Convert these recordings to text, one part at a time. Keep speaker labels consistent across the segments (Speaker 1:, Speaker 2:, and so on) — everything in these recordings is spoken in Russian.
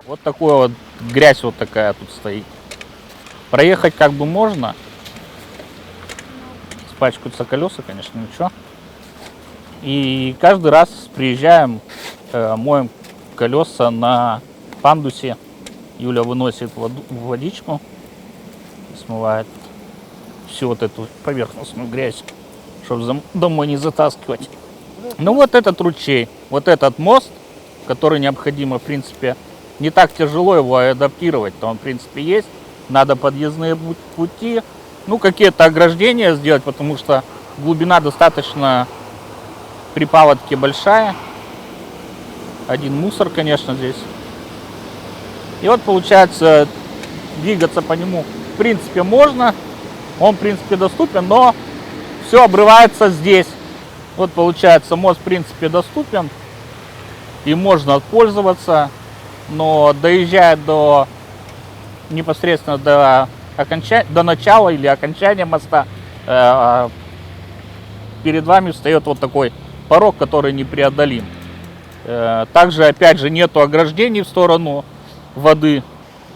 Speaker 1: Вот такой вот грязь вот такая тут стоит. Проехать как бы можно. Спачкаются колеса, конечно, ничего. И каждый раз приезжаем, моем колеса на пандусе. Юля выносит водичку, смывает всю вот эту поверхностную грязь, чтобы домой не затаскивать. Ну вот этот ручей, вот этот мост, который необходимо, в принципе, не так тяжело его адаптировать, то он, в принципе, есть. Надо подъездные пути, ну какие-то ограждения сделать, потому что глубина достаточно при паводке большая. Один мусор, конечно, здесь. И вот получается, двигаться по нему в принципе можно, он в принципе доступен, но все обрывается здесь. Вот получается, мост в принципе доступен и можно пользоваться, но доезжая до непосредственно до начала или окончания моста, перед вами встает вот такой порог, который непреодолим. Также, опять же, нету ограждений в сторону воды.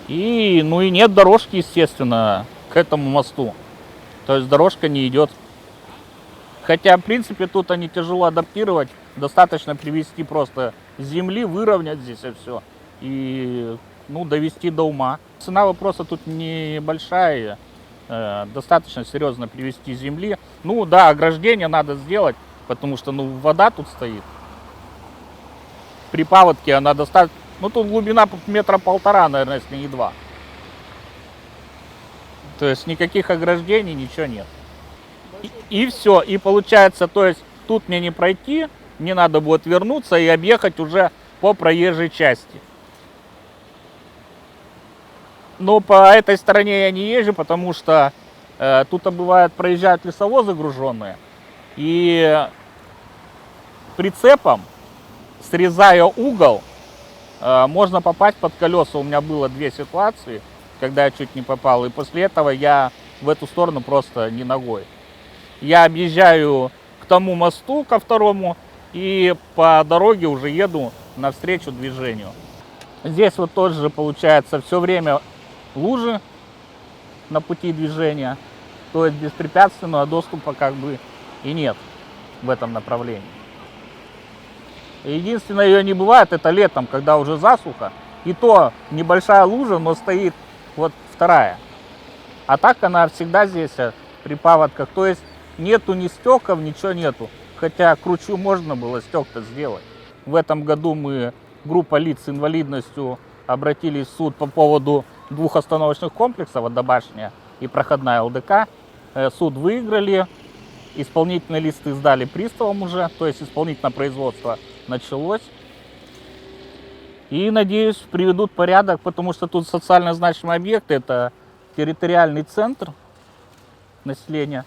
Speaker 1: И, ну и нет дорожки, естественно, к этому мосту. То есть дорожка не идет. Хотя, в принципе, тут они тяжело адаптировать. Достаточно привести просто с земли, выровнять здесь и все. И, ну, довести до ума. Цена вопроса тут небольшая. Достаточно серьезно привести с земли. Ну да, ограждение надо сделать, потому что, ну, вода тут стоит. При паводке она достаточно... Ну, тут глубина 1,5 метра, наверное, если не 2. То есть никаких ограждений, ничего нет. И все. И получается, то есть тут мне не пройти, мне надо будет вернуться и объехать уже по проезжей части. Но по этой стороне я не езжу, потому что тут бывает проезжают лесовозы груженные. И прицепом, срезая угол, можно попасть под колеса. У меня было 2 ситуации, когда я чуть не попал. И после этого я в эту сторону просто не ногой. Я объезжаю к тому мосту, ко второму, и по дороге уже еду навстречу движению. Здесь вот тоже получается все время лужи на пути движения. То есть беспрепятственного доступа как бы и нет в этом направлении. Единственное, ее не бывает, это летом, когда уже засуха. И то небольшая лужа, но стоит вот вторая. А так она всегда здесь при паводках. То есть нету ни стеков, ничего нету. Хотя кручу можно было стек-то сделать. В этом году мы, группа лиц с инвалидностью, обратились в суд по поводу 2 остановочных комплексов, Водобашня и проходная ЛДК. Суд выиграли. Исполнительные листы сдали приставам уже, то есть исполнительное производство началось. И, надеюсь, приведут порядок, потому что тут социально значимые объекты. Это территориальный центр населения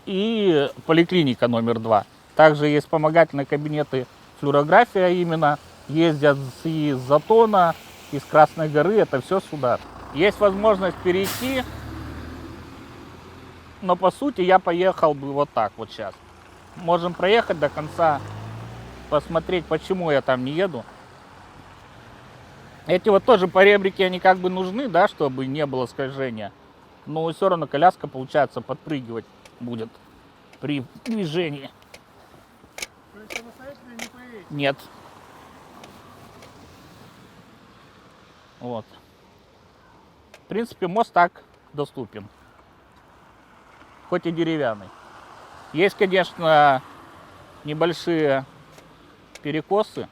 Speaker 1: и поликлиника номер 2. Также есть вспомогательные кабинеты флюорография именно. Ездят из Затона, из Красной горы, это все сюда. Есть возможность перейти. Но по сути я поехал бы вот так вот сейчас. Можем проехать до конца, посмотреть, почему я там не еду. Эти вот тоже поребрики, они как бы нужны, да, чтобы не было скольжения. Но все равно коляска, получается, подпрыгивать будет при движении.
Speaker 2: То есть самостоятельно не поедете?
Speaker 1: Нет. Вот. В принципе, мост так доступен. Хоть и деревянный. Есть, конечно, небольшие перекосы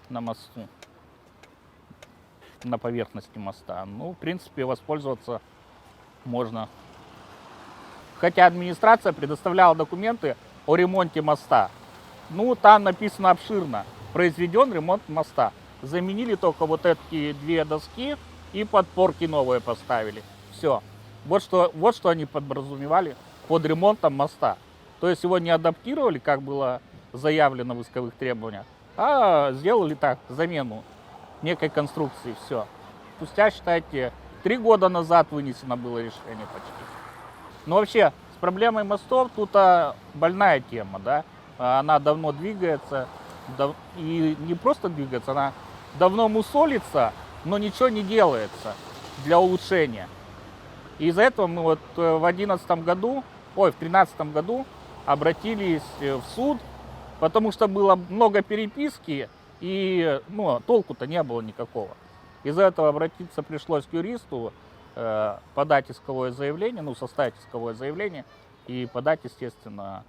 Speaker 1: на мосту, на поверхности моста. Ну, в принципе, воспользоваться можно. Хотя администрация предоставляла документы о ремонте моста. Ну, там написано обширно. Произведен ремонт моста. Заменили только вот эти 2 доски и подпорки новые поставили. Все. Вот что они подразумевали под ремонтом моста. То есть его не адаптировали, как было заявлено в исковых требованиях, а сделали так, замену некой конструкции, все. Спустя, считайте, 3 года назад вынесено было решение почти. Но вообще, с проблемой мостов тут больная тема, да. Она давно двигается, и не просто двигается, она давно мусолится, но ничего не делается для улучшения. И из-за этого мы вот в 2013 году обратились в суд, потому что было много переписки, и толку-то не было никакого. Из-за этого обратиться пришлось к юристу, подать исковое заявление, составить исковое заявление и подать, естественно,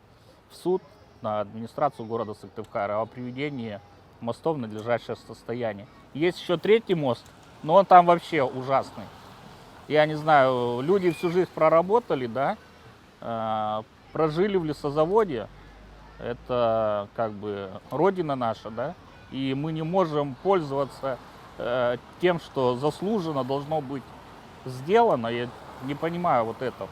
Speaker 1: в суд на администрацию города Сыктывкара о приведении мостов в надлежащее состояние. Есть еще третий мост, но он там вообще ужасный. Я не знаю, люди всю жизнь проработали, да, прожили в лесозаводе, это как бы родина наша, да, и мы не можем пользоваться тем, что заслуженно должно быть сделано. Я не понимаю вот этого.